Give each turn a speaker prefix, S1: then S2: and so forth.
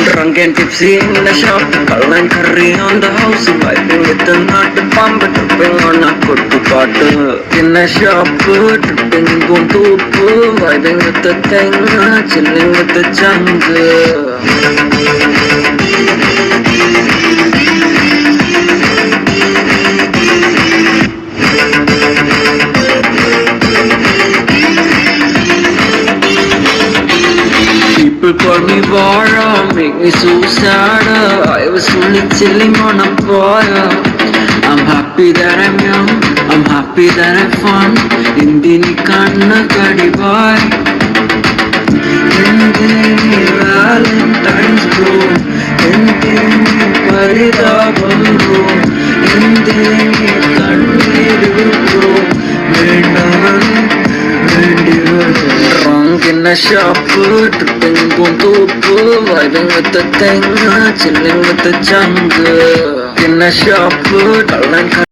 S1: Drunk and tipsy in the shop, cull and curry on the house, vibing with the nut pump, tripping on a kuttu paatu. In the shop, tripping in Guntup, vibing with the thing, chilling with the jungle. People call me Vara, make me so sad. I was only chilling on a fire. I'm happy that I'm young, I'm happy that I'm fun. Indini kanna kadibai, Indini Valentine's bro, Indini paridabam bro, Indini kanniru bro, drunk in a shop, tripping Guntup, vibing with the thing, chilling with the jungle. In a shop, cull and